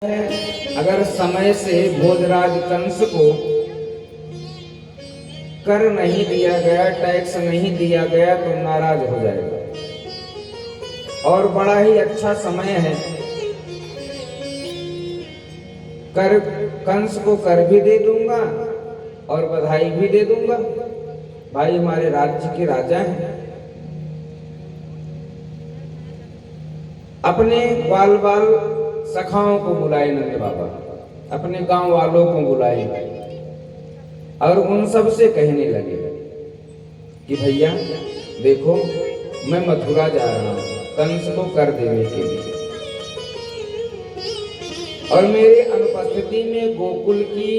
अगर समय से भोजराज कंस को कर नहीं दिया गया, टैक्स नहीं दिया गया तो नाराज हो जाएगा। और बड़ा ही अच्छा समय है, कर कंस को कर भी दे दूंगा और बधाई भी दे दूंगा। भाई हमारे राज्य के राजा हैं। अपने बाल बाल सखाओं को बुलाए नंद बाबा, अपने गांव वालों को बुलाए और उन सब से कहने लगे कि भैया देखो, मैं मथुरा जा रहा हूं कंस को कर देने के लिए, और मेरे अनुपस्थिति में गोकुल की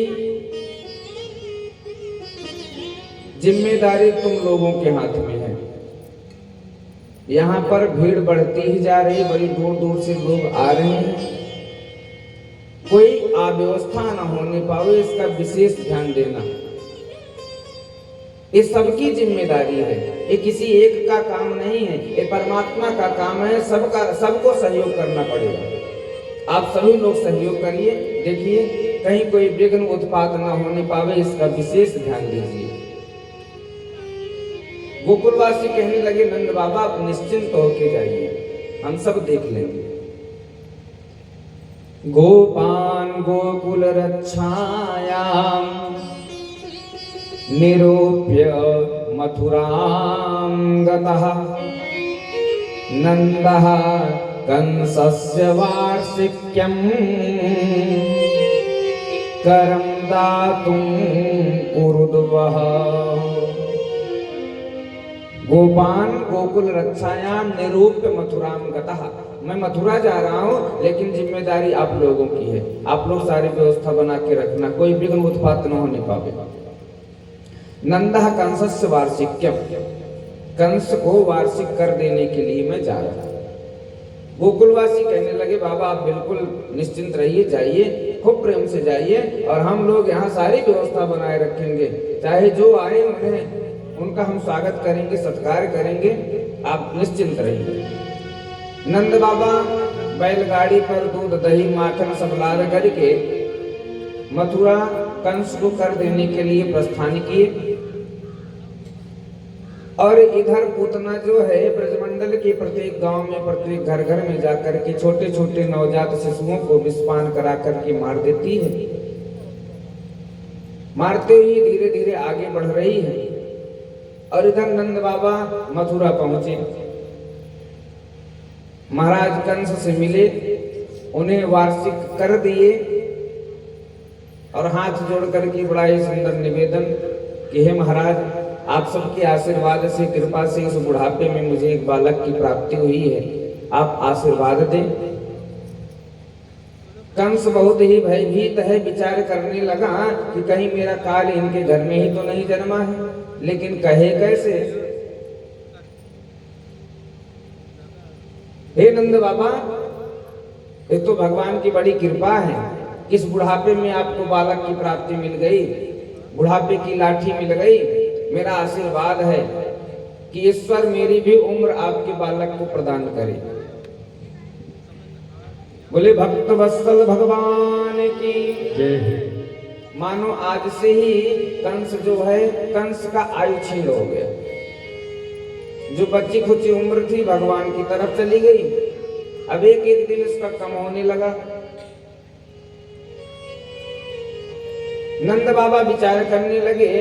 जिम्मेदारी तुम लोगों के हाथ में है। यहाँ पर भीड़ बढ़ती ही जा रही, बड़ी दूर दूर से लोग आ रहे हैं, कोई अव्यवस्था न होने पावे, इसका विशेष ध्यान देना। ये सबकी जिम्मेदारी है, ये किसी एक का काम नहीं है, ये परमात्मा का काम है। सबको सहयोग करना पड़ेगा। आप सभी लोग सहयोग करिए, देखिए कहीं कोई विघ्न उत्पात न होने पावे, इसका विशेष ध्यान दीजिए। गोकुलवासी कहने लगे नंद बाबा आप निश्चिंत होके जाइए, हम सब देख लेंगे। गोपान गोकुल रक्षायाम निरूप्य मथुरां गतः नन्दः कंसस्य वार्षिक्यं करं दातुं कुरुद्वः। गोपान गोकुल रक्षायाम निरूप्य मथुराम गतः। मैं मथुरा जा रहा हूँ, लेकिन जिम्मेदारी आप लोगों की है। आप लोग सारी व्यवस्था बना के रखना, कोई विघ्न उत्पात न होने पावे। नंदः कंसस्य वार्षिक्यम, कंस को वार्षिक कर देने के लिए मैं जा रहा हूँ। गोकुलवासी कहने लगे बाबा आप बिल्कुल निश्चिंत रहिए, जाइए, खूब प्रेम से जाइए, और हम लोग यहाँ सारी व्यवस्था बनाए रखेंगे। चाहे जो आए उनका हम स्वागत करेंगे, सत्कार करेंगे, आप निश्चिंत रहिए। नंद बाबा बैलगाड़ी पर दूध दही माखन सब लाद करके मथुरा कंस को कर देने के लिए प्रस्थान किए। और इधर पूतना जो है ब्रजमंडल के प्रत्येक गांव में, प्रत्येक घर घर में जाकर के छोटे छोटे नवजात शिशुओं को विषपान करा करके मार देती है। मारते ही धीरे धीरे आगे बढ़ रही है। और इधर नंद बाबा मथुरा पहुंचे, महाराज कंस से मिले, उन्हें वार्षिक कर दिए और हाथ जोड़ करके बड़ा ही सुंदर निवेदन कि हे महाराज आप सबके आशीर्वाद से, कृपा से इस बुढ़ापे में मुझे एक बालक की प्राप्ति हुई है, आप आशीर्वाद दें। कंस बहुत ही भयभीत है, विचार करने लगा कि कहीं मेरा काल इनके घर में ही तो नहीं जन्मा है, लेकिन कहे कैसे। हे नंद बाबा, ये तो भगवान की बड़ी कृपा है, किस बुढ़ापे में आपको बालक की प्राप्ति मिल गई, बुढ़ापे की लाठी मिल गई। मेरा आशीर्वाद है कि ईश्वर मेरी भी उम्र आपके बालक को प्रदान करे। बोले भक्त वत्सल भगवान की जय। मानो आज से ही कंस जो है, कंस का आयु छीन हो गया। जो बच्ची खुची उम्र थी भगवान की तरफ चली गई, अब एक एक दिन इसका कम होने लगा। नंद बाबा विचार करने लगे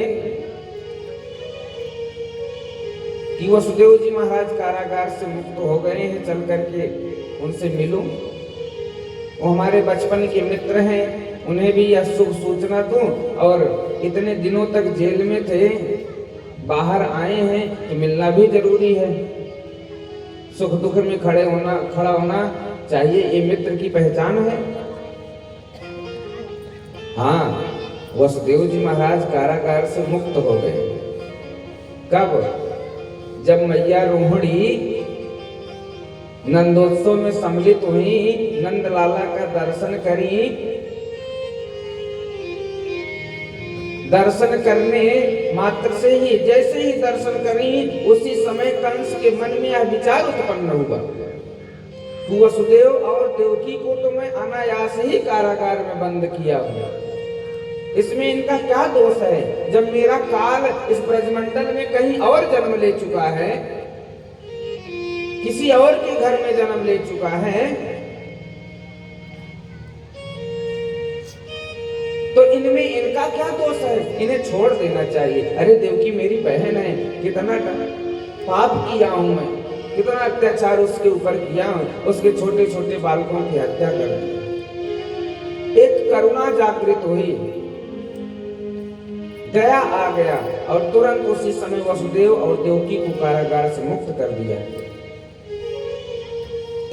कि वसुदेव जी महाराज कारागार से मुक्त हो गए हैं, चल करके उनसे मिलूं। वो हमारे बचपन के मित्र हैं, उन्हें भी यह शुभ सूचना दूं। और इतने दिनों तक जेल में थे, बाहर आए हैं तो मिलना भी जरूरी है। सुख दुख में खड़ा होना चाहिए, ये मित्र की पहचान है। हाँ, वसुदेव जी महाराज कारागार से मुक्त हो गए। कब? जब मैया रोहिणी नंदोत्सव में सम्मिलित हुई, नंद लाला का दर्शन करी। दर्शन करने मात्र से ही, जैसे ही दर्शन करी, उसी समय कंस के मन में यह विचार उत्पन्न हुआ कि वसुदेव और देवकी को तो मैं अनायास ही कारागार में बंद किया हुआ, इसमें इनका क्या दोष है? जब मेरा काल इस ब्रजमंडल में कहीं और जन्म ले चुका है, किसी और के घर में जन्म ले चुका है, तो इनमें इनका क्या दोष है? इन्हें छोड़ देना चाहिए। अरे देवकी मेरी बहन है, कितना पाप किया हूं मैं, कितना अत्याचार उसके ऊपर किया हूं, उसके छोटे छोटे बालकों की हत्या कर दी। एक करुणा जागृत हुई, दया आ गया और तुरंत उसी समय वसुदेव और देवकी को कारागार से मुक्त कर दिया।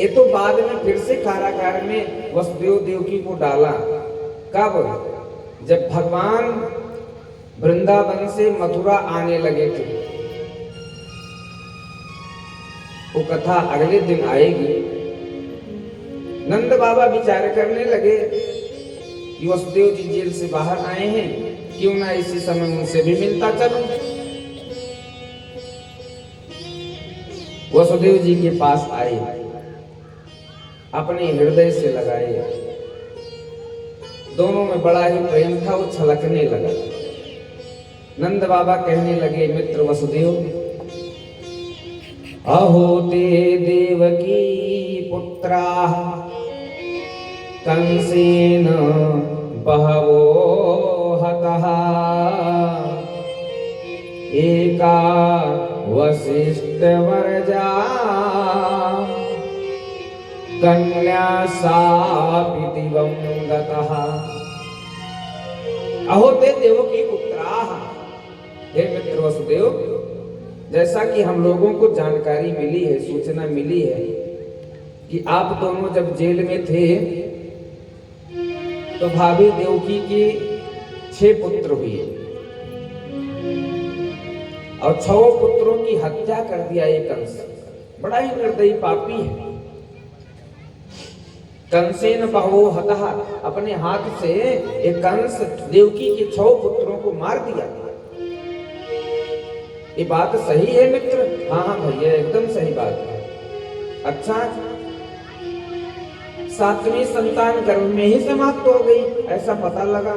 ये तो बाद में फिर से कारागार में वसुदेव देवकी को डाला। कब? जब भगवान वृंदावन से मथुरा आने लगे थे। वो कथा अगले दिन आएगी। नंद बाबा विचार करने लगे कि वसुदेव जी जेल से बाहर आए हैं, क्यों ना इसी समय उनसे भी मिलता चलूं। वसुदेव जी के पास आए, अपने हृदय से लगाए, दोनों में बड़ा ही प्रेम था, वो छलकने लगा। नंद बाबा कहने लगे, मित्र वसुदेव, अहो ते देवकी पुत्रा कंसेन बहवो हतः एका वसिष्ठ वरजा कन्या सापि दिवं गतः। अहो ते देवकी पुत्राः। हे मित्र वसुदेव, जैसा कि हम लोगों को जानकारी मिली है, सूचना मिली है कि आप दोनों जब जेल में थे तो भाभी देवकी के 6 पुत्र हुए और 6 पुत्रों की हत्या कर दिया एक कंस। बड़ा ही निर्दयी पापी है। कंसेन बहवो हतः, अपने हाथ से एक कंस देवकी के 6 पुत्रों को मार दिया। ये बात सही है मित्र? हाँ हाँ भैया, एकदम सही बात है। अच्छा, 7वीं संतान गर्भ में ही समाप्त हो गई, ऐसा पता लगा।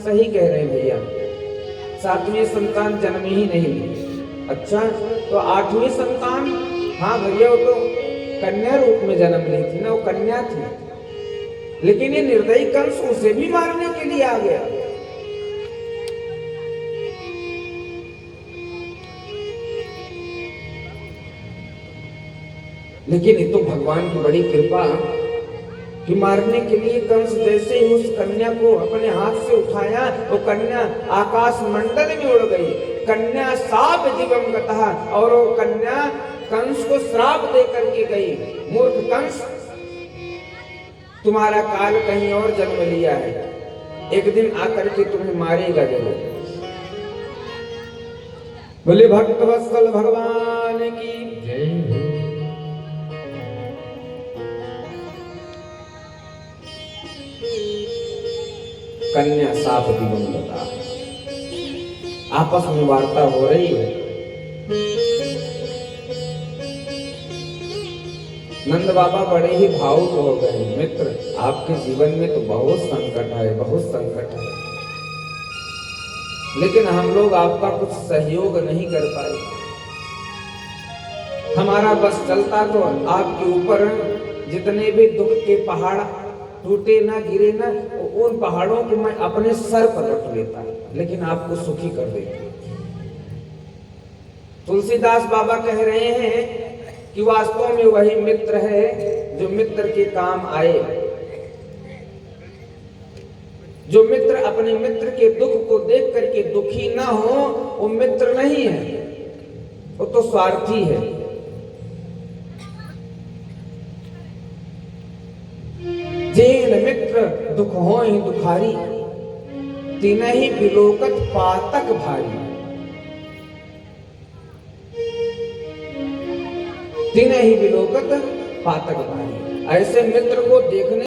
सही कह रहे हैं भैया, 7वीं संतान जन्म ही नहीं ली। अच्छा, तो 8वीं संतान? हाँ भैया, वो तो कन्या रूप में जन्म ली थी ना, वो कन्या थी। लेकिन ये निर्दयी कंस उसे भी मारने के लिए आ गया। लेकिन ये तो भगवान की बड़ी कृपा कि मारने के लिए कंस जैसे ही उस कन्या को अपने हाथ से उठाया, तो कन्या आकाश मंडल में उड़ गई। कन्या साप दिवं गतः, और वो कन्या कंस को श्राप दे करके गई, मूर्ख कंस, तुम्हारा काल कहीं और जन्म लिया है, एक दिन आकर के तुम्हें मारेगा जरूर। बोले भक्त वत्सल भगवान की जय। कन्या साप दिवं गतः, आपस में वार्ता हो रही है। नंद बाबा बड़े ही भावुक हो गए। मित्र, आपके जीवन में तो बहुत संकट है, बहुत संकट है, लेकिन हम लोग आपका कुछ सहयोग नहीं कर पाए। हमारा बस चलता तो आपके ऊपर जितने भी दुख के पहाड़ टूटे ना, गिरे ना, उन पहाड़ों को मैं अपने सर पर रख लेता, लेकिन आपको सुखी कर देता। तुलसीदास बाबा कह रहे हैं कि वास्तव में वही मित्र है जो मित्र के काम आए। जो मित्र अपने मित्र के दुख को देख करके दुखी ना हो, वो मित्र नहीं है, वो तो स्वार्थी है। जेन मित्र दुख होय दुखारी, तिनहि बिलोकत पातक भारी। तिनहि बिलोकत पातक भारी। ऐसे मित्र को देखने